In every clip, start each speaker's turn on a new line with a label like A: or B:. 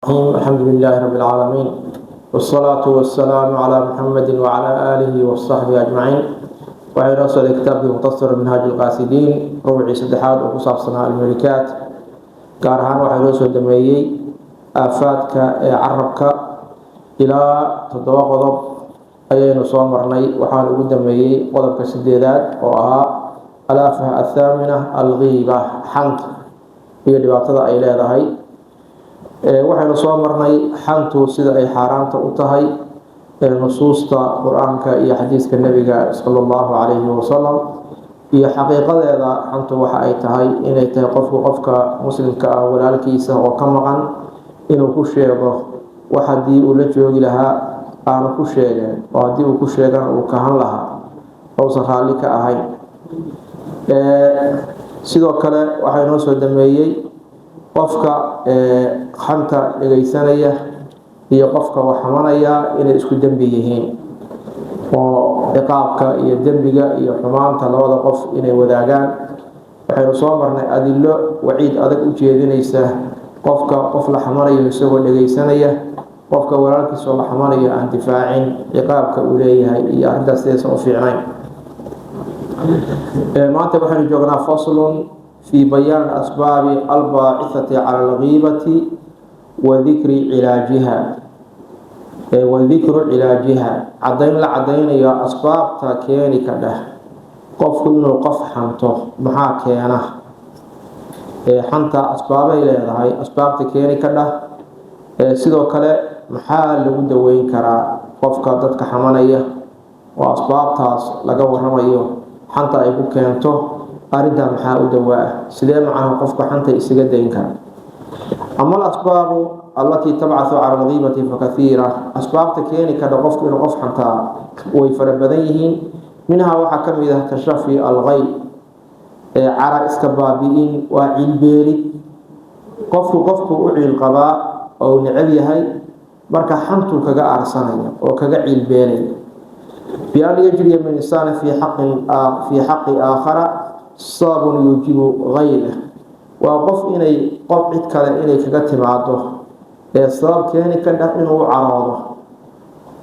A: الحمد لله رب العالمين والصلاة والسلام على محمد وعلى آله وصحبه أجمعين. وعلى رسول كتاب مختصر منهاج القاصدين ربع سدحات وقصاب صناع الملكات قارهان وحي رسول دميي آفاتك عربك إلى تضوى قضب أيين صومرني وحال قدميي قضب كسديدات وها الآفة الثامنة الغيبة حنت هي اللي بعتضى إلى هاي waxaynu soo marnay xantu sida ay xaaraanta u tahay nusuusta qur-aanka iyo xadiiska nabiga sallallahu calayhi wasalam iyo xaqiiqadeeda xantu waxa ay tahay inay tahay qofka muslimka ah walaalkiisa oo ka maqan inuu ku sheego wax haddii uu la joogi lahaa aanu ku sheegeen oo haddii uu ku sheegana uu kahan lahaa uusan raalli ka ahayn. sidoo kale waxay noo soo dameeyey qofka xanta dhageysanaya iyo qofka wax xamanaya inay isku dembi yihiin oo ciqaabka iyo dembiga iyo xumaanta labada qof inay wadaagaan. waxaynu soo marnay adilo waciid adag u jeedinaysa qofka qof la xamanayo isagoo dhageysanaya qofka walaalkiisoo la xamanayo aan difaacin ciqaabka uu leeyahay iyo arrintaas aysan u fiicnayn. maanta waxaynu joognaa faslun في بيان الأسباب الباعثة على الغيبة وذكر علاجها عدين لعدين يا أسباب تاكيني كده قف إنه قف حنته محا كينه حنته أسباب إلى هاي أسباب تاكيني كده سيدو كله محا لو دوين كرا قف كادتك حمانية وأسباب تاس لقوا رميه حنته يبو كينته أريدها محاول دواء سلام عنه قفك حنت إسجد إنك. أما الأسباب التي تبعث على الغيبة فكثيرة أسباب تكيني كذا قفك إنه قف حنت ويفرد بديه منها وحكم إذا تشفي الغيب على إسكبابين وعلبيري قفك أعي القضاء أو نعبي هاي بركة حنت كجا أرسانية وكجا علبيري بأن يجري من إنسان في حق آخر صاب يجيب غيره وقف إني قطعت كلا إني كجت معده الصاب كان إنه عراضه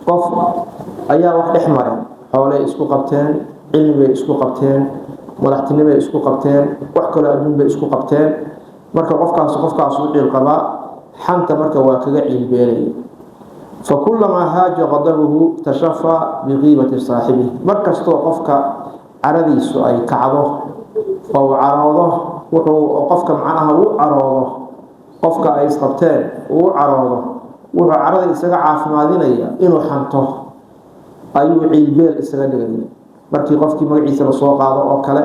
A: قف أيها واحد أحمر حوالي إسكو قبتين علم إسكو قبتين ملاحتني إسكو قبتين وحكلا أدون بإسكو قبتين مركب قف كاس وقي القضاء حنت مركب واكجع البيري فكلما هاج غضبه تشفى بغيبة صاحبه مركز قفك عرضي سؤال كعبه أو عراضه وقفك معها وعراضه قفك أي سقطين وعراضه وعرض إسقى عافمادينيا إنه حنته أيو عيبيل إسقى دقيقة مركي قفك مجلس السوق هذا أو كلا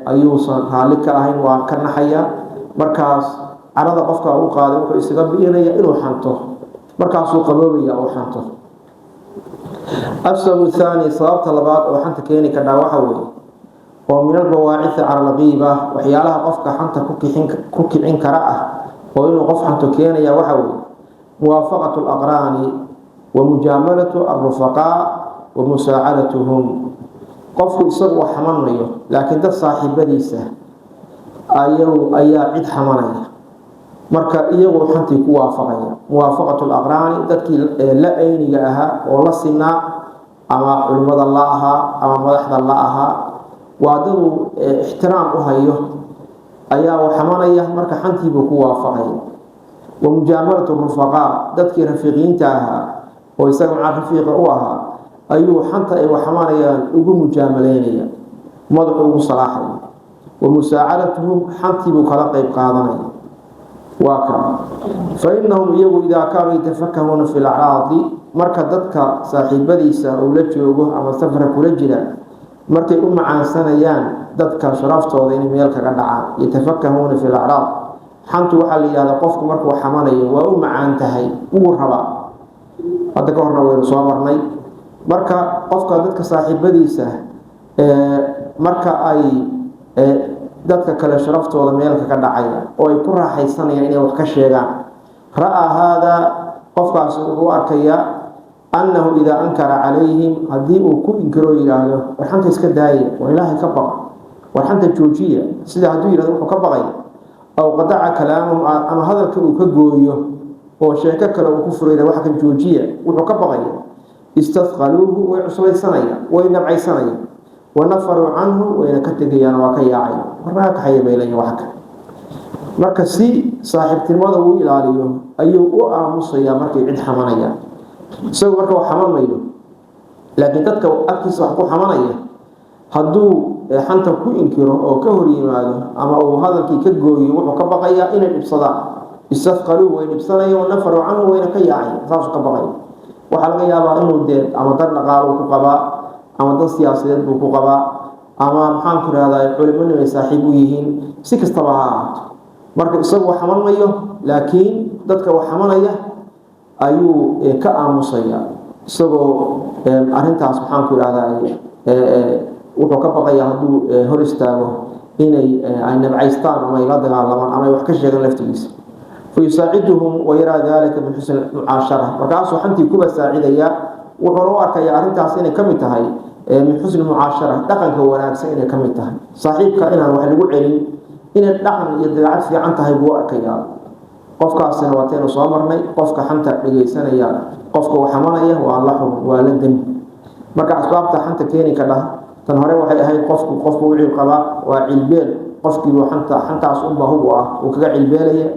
A: أيو صنهالك أهين وكان حيا مركز عرض قفك أو قاضي وإسقى بينيا إنه حنته مركز سوق بابيا أو حنته. السبب الثاني صار طلبات أو حنت كيني كذا وحوي ومن البواعث على الغيبة وحيالها قفك حنت كوكي عين كراءة وإنه قف حنت كيني يا وحوي موافقة الأقران ومجاملة الرفقاء ومساعدتهم قف يصر وحمنيه لكن ده صاحب بديسه أيا عد حمنيه marka iyagu xantii ku waafaqaya muwaafaqatul aqraan dadkii la ayniga aha oo la sinaa ama culimada la aha ama madaxda la aha waadadu ixtiraam u hayo ayaa waxamanaya marka xantii buu ku waafaqaya wa mujaamalatu rufaqa dadkii rafiiqiinta aha oo isaga rafiiqa u aha ayuu xanta ay waxamanayaan ugu mujaamaleynaya madaxu ugu salaaxay wa musaacadatuhum xantii buu kala qayb qaadanaya فإنهم يجوا إذا كانوا يتفكهون في الأعراض مركدتك صاحب بديسة أو لجوجه أو سفر كلجلا مركي عن سنيان دتك شرفت وذين ميلك قدعا يتفكهون في الأعراض حنتوا حلي على قفك مركو حماني عن تهي ورهبا هذا كهرنا ويرصامرني مركا قفك دتك صاحب بديسة مركا أي dadka kale sharaftooda meelka ka dhacaya oo ay ku raaxaysanayaan inay wax ka sheegaan ra'a hada qofkaas uu arkaya annahu idha ankara alayhim hadii uu ku inkiro yiraahdo waxaan iska daayay oo ilaahay ka baq waxaan joojiya sida haduu yiraahdo wuxuu ka baqay aw qadaca kalaamum ama hadalka uu ka gooyo oo sheeko kale uu ku furayna wax kan joojiya wuxuu ka baqaya istaqaluhu way cusbaysanaya way nabcaysanaya ونفروا عنه وإن كتجيان وكياعي مرنا كحي بيلين وحكا marka si saaxiibtinimada uu ilaaliyo ayuu u aamusaya markay cid xamanaya isagoo marka wax xamanayo laakiin dadka agtiisa wax ku xamanaya hadduu xanta ku inkiro oo ka hor yimaado ama uu hadalkii ka gooyo wuxuu ka baqayaa inay dhibsadaan istaqalu way dhibsanayaan nafaru canhu wayna ka yaacay saas ka baqay waxa laga yaabaa inuu ama dad dhaqaalo ku qabaa ama dad siyaasadeed buu ku qabaa ama maxaan ku raadayay culimadii saaxiib u yihiin si kastaba ha ahaato marka isagoo xamanayo laakiin dadka wax xamanaya ayuu ka aamusaya isagoo arintaas maxaan ku raadayay wuxuu ka baqaya hadduu hor istaago inay ay nabcaystaan ama ay la dagaalamaan ama ay wax ka sheegaan laftigiisa fayusaaciduhum wayara dalika min xusn mucaashara markaasuu xantii kuba saacidaya wuxuuna u arkaya arrintaas inay ka mid tahay min xusn mucaashara dhaqanka wanaagsan inay ka mid tahay saaxiibka inaan wax lagu celin inay dhaqan iyo dabeecad fiican tahay buu arkayaa qofkaasina waataynu soo marnay qofka xanta dhegaysanaya qofka wax xamanaya waa la xun waa la dembi marka asbaabta xanta keeni ka dhah tan hore waxay ahayd qofku wixii qaba waa cilbeel qofkii xantaas u baahu ah uu kaga cilbeelaya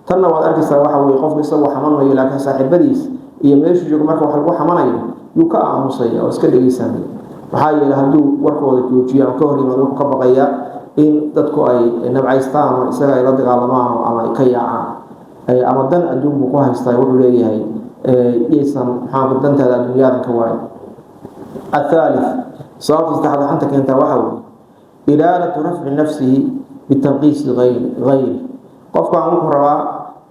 A: tanna waad arkaysaa waxa weeye qofku isagoo xamanayo laakiin saaxiibadiis iyo meeshu joogo marka wax lagu xamanayo yuu ka aamusaya oo iska dhegaysanaya maxaa yeelay hadduu warkooda joojiyo ama ka hor yimaado wuxuu ka baqayaa in dadku ay nabcaystaan ama isaga ay la dagaalamaan ama ay ka yaacaan ama dan adduun buu ku haystaa wuxuu leeyahay iisan maxaa dantaada adduunyaadan ka waayo الثالث صارت تحت حنت كانت وحوي إرادة رفع نفسه بالتنقيس غير قف عن روا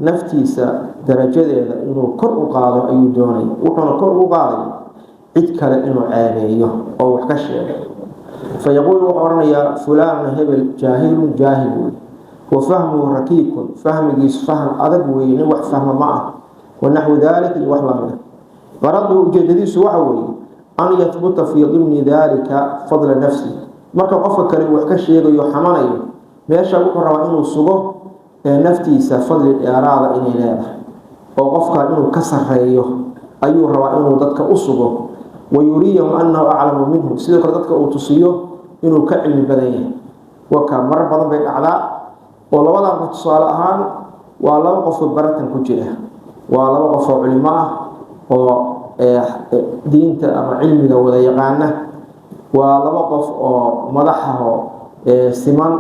A: نفتيسا درجة إنه كر قاضي أي دوني وحنا كر قاضي إذكر إنه عاليه أو كشف فيقول وقرن يا فلان هبل جاهل وفهمه ركيك فهم جيس فهم أدب ونوح فهم معه ونحو ذلك وحلمه فرده جديد سوحوي أن يثبت في ضمن ذلك فضل نفسه marka qofka kale wax ka sheegayo xamanayo meesha uu rabo inuu sugo naftiisa fadli dheeraada inay leedahay oo qofka inuu ka sareeyo ayuu rabaa inuu dadka u sugo wayuriyum annahu a'lamu minhu sidoo kale dadka uu tusiyo inuu ka cilmi badan yahay waka mar badan bay dhacdaa oo labada qof tusaale ahaan waa laba qof oo baratan ku jira waa laba qof oo culimo ah oo diinta ama cilmiga wada yaqaana waa laba qof oo madaxaho siman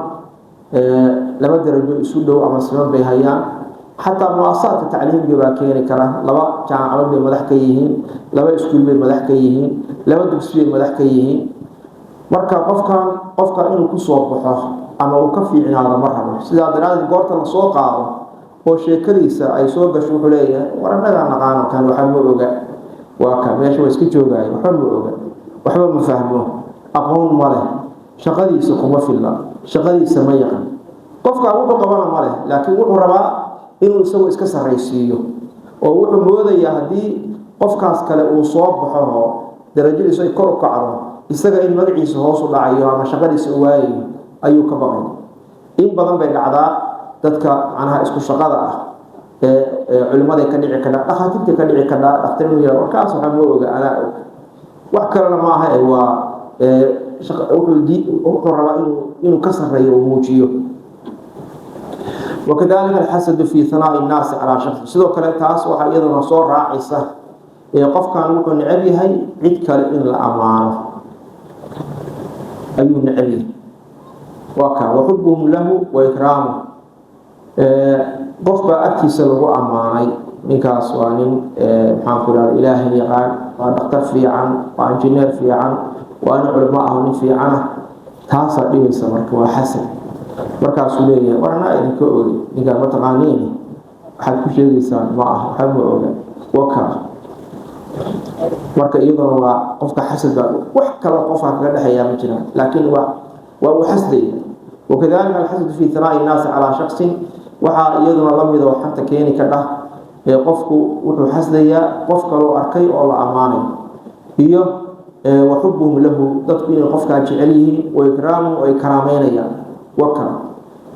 A: laba darajo isu dhow ama siman bay hayaan xataa muasasaadka tacliimiga baa keeni kara laba jaamacad bay madax ka yihiin laba iskuul bay madax ka yihiin laba dugsi bay madax ka yihiin marka qofka inuu ku soo baxo ama uu ka fiicnaado ma rabo sidaa daraadeed goorta la soo qaado oo sheekadiisa ay soo gasho wuxuu leeyahay war annaga naqaano kan waxa ma oga waa ka meesha waa iska joogay waxa ma oga waxba ma fahmo aqoon ma leh shaqadiisa kuma filla shaqadiisa ma yaqaan qofka wuxuu qabana ma leh laakiin wuxuu rabaa inuu isagu iska sareysiiyo oo wuxuu moodayaa haddii qofkaas kale uu soo baxo darajadiisu ay kor u kacdo isaga in magaciisa hoos u dhacayo ama shaqadiisa u waayayo ayuu ka baqay in badan bay dhacdaa dadka macnaha isku shaqada ah culimada ka dhici kara dhaqaatiirta ka dhici kara dhaqtarnimada warkaas waxa ma oga ana wax kale ma aha waa wuxuu rabaa inuu ka sareeyo oo muujiyo وكذلك الحسد في ثناء الناس على شخص sidoo kale taas waxa iyaduna soo raacaysa qofkan wuxuu necab yahay cid kale in la amaano ayuu necab yahay waka وحبهم له وإكرامه qofka agtiisa lagu amaanay ninkaas waa nin maxaan ku raad ilaahay yaqaan waa dhaqtar fiican waa injineer fiican waa nin culimo ah nin fiican taas dhibaysa marka waa xasan markaasuu leeyahay warna idinka ogi ninka ma taqaaniin waxaad ku sheegaysaan ma aha waxa ma oga waka marka iyaduna waa qofka xasad wax kale qofka kaga dhaxeeya ma jiraan laakiin waa uu xasday وكذلك الحسد في ثناء الناس على شخص waxa iyaduna la mid oo xanta keeni ka dhah qofku wuxuu xasdaya qofka loo arkay oo la amaanay iyo وحبهم له dadku inay qofka jecel yihiin oo ikraamu oo karaameynaya waka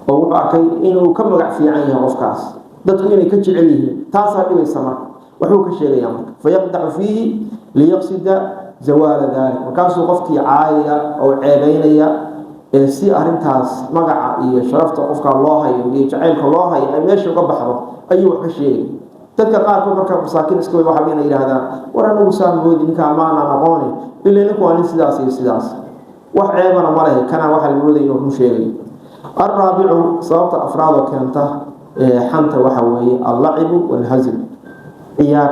A: oo wuxuu arkay inuu ka magac fiican yahay qofkaas dadku inay ka jecel yihiin taasaa dhibaysa marka wuxuu ka sheegayaa marka fayaqdacu fiihi liyaqsida zawaala dalik markaasuu qofkii caayaya oo ceebeynaya si arrintaas magaca iyo sharafta qofka loo hayo iyo jacaylka loo hayo ay meesha uga baxdo ayuu wax ka sheegay dadka qaarkood marka masaakiin iska way waxa inay yiraahdaan war anagu saamgoodi ninka amaana aqooni ilaa ninku waa sidaas iyo sidaas wax ceebana ma leh kana waxa la mooday inuu ku sheegay arraabicu sababta afraad keenta xanta waxa weeye al-la'ib wal hazl ciyaar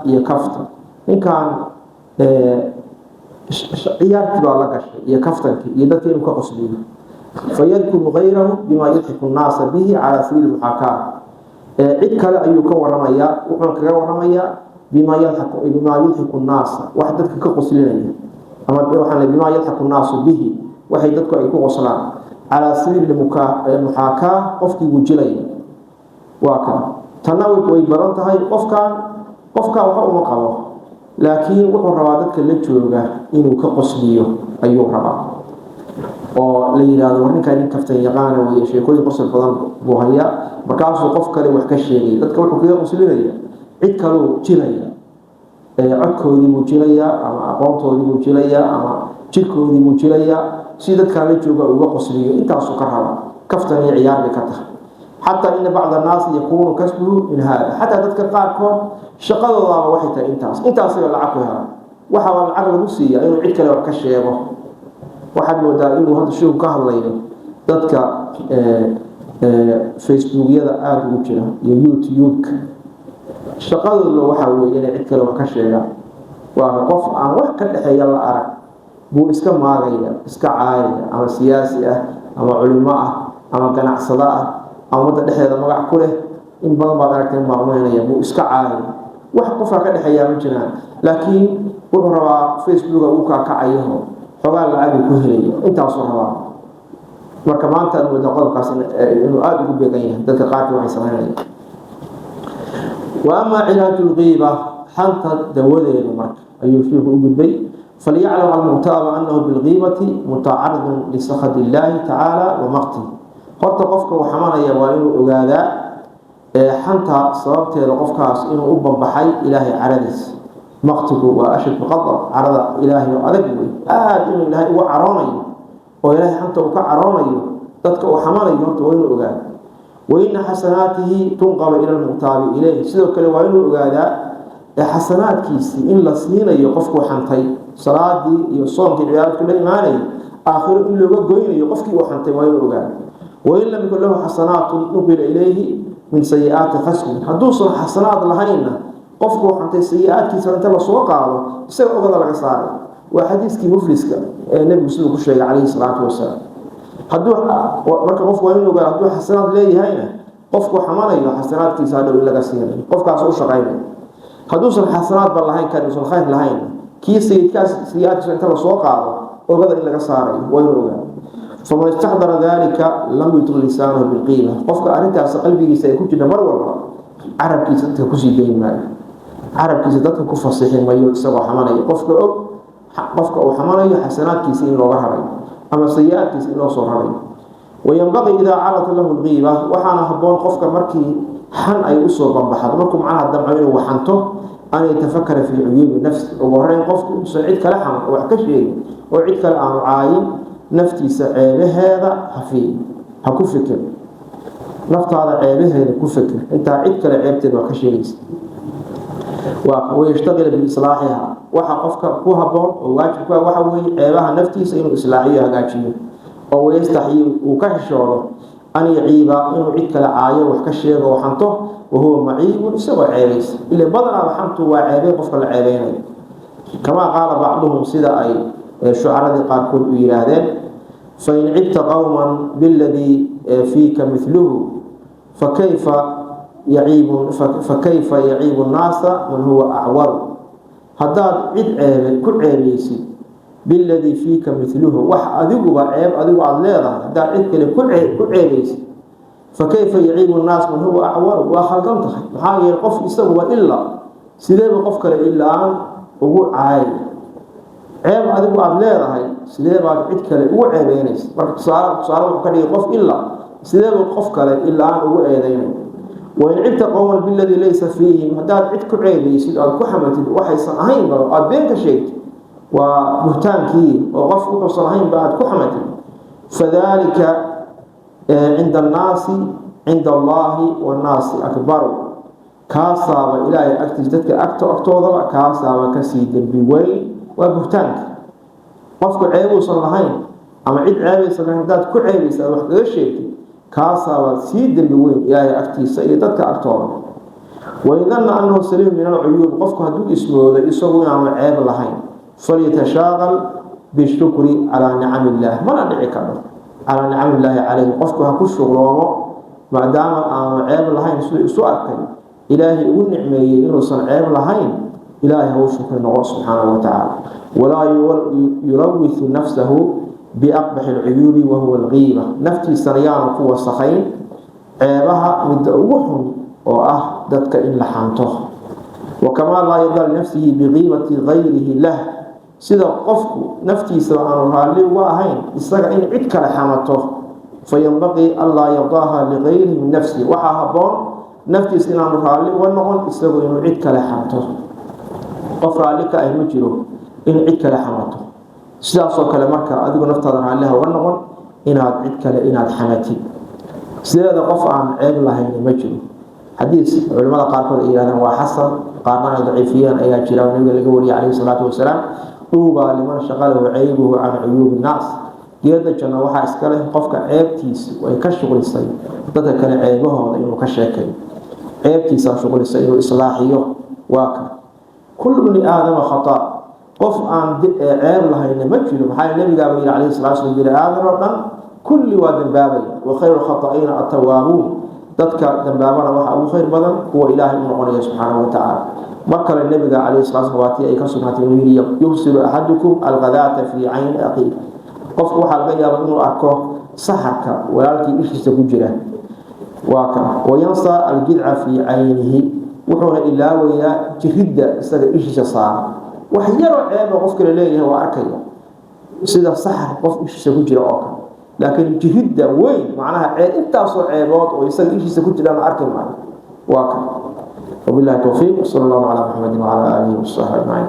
A: iyo kafta ninkan ciyaartii baa la gashay iyo kaftankii iyo dadka inuu ka qosliyo fayadkuru ghayrahu bima yadhiku an-nas bihi ala sabil al-muhakama cid kale ayuu ka waramayaa wuxuu kaga waramayaa bima yadhiku an-nas wax dadka ka qoslinaya ama waxaan bima yadhiku an-nas bihi waxay dadku ay ku qoslaan ala sabil al-muhakama qofkii wujilay waa kan tanawud way baran tahay qofka waxa uu qabo laakiin wuxuu rabaa dadka la jooga inuu ka qosliyo ayuu rabaa oo la yiraahdo warninkan in kaftan yaqaan oo sheekooyin qosol badan buu haya markaasuu qof kale wax ka sheegay dadka wuxuu kaga qoslinaya cid kale oo jiraya codkoodii buu jiraya ama aqoontoodii buu jiraya ama jirkoodii buu jiraya si dadka la jooga uga qosliyo intaasuu ka rabaa kaftan iyo ciyaar bay ka tahay حتى إن بعض الناس يكون كسبه من هذا حتى تذكر قاركم شقوا الله وحيته إنتاس العقلها وحاول العقل نفسي إنه عدك لو كشيبه واحد مودا إنه هذا الشيء كهالليل تذكر فيسبوك يدا آد وجهه يوتيوب شقوا الله وحاول إنه عدك لو كشيبه وقف عن واحد كده يلا أرى بو إسكا ماغية إسكا عائلة أما سياسية أما علماء أما قناعصداء ama dhexdeeda magac ku leh in badan baad aragtay maamulaya buu iska caayay wax qof ka dhaxeeya ma jiraan laakiin wuxuu rabaa Facebook uu ka kacayo xogaa lacag ku helayo intaas oo rabaa marka maanta uu qodobkaas inuu aad ugu beegan yahay dadka qaarkood waxay sameeyaan wa ama ilaajul ghiba xanta dawadeedu marka ayuu sheekhu u gudbay فليعلم المغتاب أنه بالغيبة متعرض لسخط الله تعالى ومقته horta qofka uu xamanaya waa inuu ogaadaa xanta sababteeda qofkaas inuu u banbaxay ilaahay caradiis maqtigu waa ashad qadar carada ilaahay oo adag aad inuu ilaahay uga caroonayo oo ilaahay xanta uu ka caroonayo dadka uu xamanayo horta waa inuu ogaadaa وإن حسناته تنقل إلى المغتاب إليه sidoo kale waa inuu ogaadaa xasanaadkiisa in la siinayo qofku xantay salaadii iyo soomkii ciyaartu la iimaanay aakhiro in looga goynayo qofkii uu xantay waa inuu ogaadaa وإن لم يكن له حسنات نقل إليه من سيئات خصمه حدوث حسنات لهينا قفكو حتى سيئات كي سنت الله سوق قاده سوى أغلى العصار وحديث كي مفلس النبي صلى الله عليه الصلاة والسلام حدوث مركب قفكو إنه قال حدوث حسنات ليه هينا قفكو حمانه حسنات كي سادوا إلا قصير قفكو عصور شقينا حدوث الحسنات باللهين كان يسون خير لهين كي سيئات سنت الله سوق قاده أغلى إلا قصار وإنه قال فما استحضر ذلك لم يطل لسانه بالقيمة قفك أنت قلبي سيكون جدا مرور عرب كي ستكسي بين مال عرب كي ستكون كفصيحين ما يكسب حماني قفك أو حماني حسنات كي سين لو غهري أما سيئات كي سين لو صهري وينبغي إذا عرض له الغيبة وحانا هبون قفك مركي حن أي أسوة بمبحض مركم معها الدمعين وحنته أن يتفكر في عيوب النفس وهرين قفك سعيد كلحم وعكشي وعيد كلام عايم نفتيسا عيبهذا هكو فكر نفط هذا عيبهذا كو فكر انت عيد كلا عيبتين وكشيريس ويشتغل بإصلاحها وحقفك كو هبون وواجبك وحوي عيبها نفتيسا إنه إصلاحيها هكاشيه ويستحيي وكشوره أن يعيب إنه عيد كلا عاية وكشيره وحنته وهو معيب سوى عيبيس إلا بدنا بحنته وعيبين قفك العيبين كما قال بعضهم سيدا أي شعراء قاركون ويرادين فإن عبت قوما بالذي فيك مثله فكيف يعيب الناس من هو أعور هذا عد عيب كل عيبيسي بالذي فيك مثله أذيب عيب أذيب عضليرا هذا عد كل عيبيسي فكيف يعيب الناس من هو أعور وخلقمت حاجة القف يستوى إلا سيدي قفك إلا أن هو عايب عيب adigu aad leedahay sidee baad cid kale ugu ceebeynaysaa marka tusaale wuxuu ka dhigay qof illa sidee qof kale illa aan ugu eedeynay وإن عبت قوما بالذي ليس فيهم هداد عدك عيبي يسيد أو كحمة وحيصن أهين بقى بينك شيء ومهتان كي وغفو وصنهين بعد كحمة فذلك عند الناس عند الله والناس أكبر كاسا إلهي أكتجدتك أكتوضا كاسا كسيد بوين ومهتانك قفك عيبو صنهين أما عد عيبي صنهين هداد كعيبي سألوحك غشيك كاسا سيد بوين إلهي أكتجدتك أكتوضا وإذن أنه سليم من العيوب قفك هدوك اسمه ذا إسوه عام عيب اللهين فليتشاغل بالشكر على نعم الله ما ندعيك على نعم الله عليه قفك هكو الشغلانه ما دام عيب اللهين سؤالك إلهي ونعمي إنه صن عيب اللهين إلهي هو شكر الله سبحانه وتعالى ولا يروث نفسه بأقبح العيوب وهو الغيبة نفتي سريان قوة الصخين عيبها مدعوهم وأهدتك إن لحانته وكما لا يضل نفسه بغيبة غيره له سيدا قفك نفتي سرعان رالي وأهين إستغى إن عدك لحامته فينبغي ألا يرضاها لغيره من نفسه وحاهبون نفتي سرعان رالي ونقول إستغى إن عدك لحامته قفر عليك أي مجره إن عدك لحامته سيدا صوك لمركة أدقوا نفتضر عليها ونقول إن عدك لإناد حمتي سيدا قفر عن عيب الله إن مجره حديث علماء قارقود إيران وحسن قارنا ضعيفيا أي جرا والنبي الجوري عليه الصلاة والسلام طوبى لمن شغله عيبه عن عيوب الناس جيدا جنا وحا اسكله قفك عيبتيس way ka shaqeysay dadka kale ceebahooda inuu ka sheekay ceebtiisa shaqeysay inuu islaaxiyo waa kullu bani aadam khata qof aan ceeb lahayn ma jiro waxa nabiga عليه الصلاة والسلام bani aadam oo dhan kulli waa dambaabay wa khayru khata'ina at-tawwabun dadka dambaabana waxa ugu khayr badan kuwa Ilaahay uu noqonayo subhanahu wa ta'ala marka nabiga عليه الصلاة والسلام ay ka sugnaatay inuu yubsiru ahadukum al-ghadata fi 'ayn aqi qofku waxa laga yaabaa inuu arko saxarka walaalkii ishiisa ku jira waa ka wayansa al-jid'a fi 'aynihi wuxuuna ilaawaya jiridda isaga ishiisa saar wax yar oo ceeb qofka leeyahay waa arkaya sida saxar qof ishiisa ku jira oo kale laakiin jiridda weyn macnaha intaas oo ceebood oo isaga ishiisa ku jira ma arki maayo waa ka وبالله التوفيق صلى الله على محمد وعلى آله وصحبه أجمعين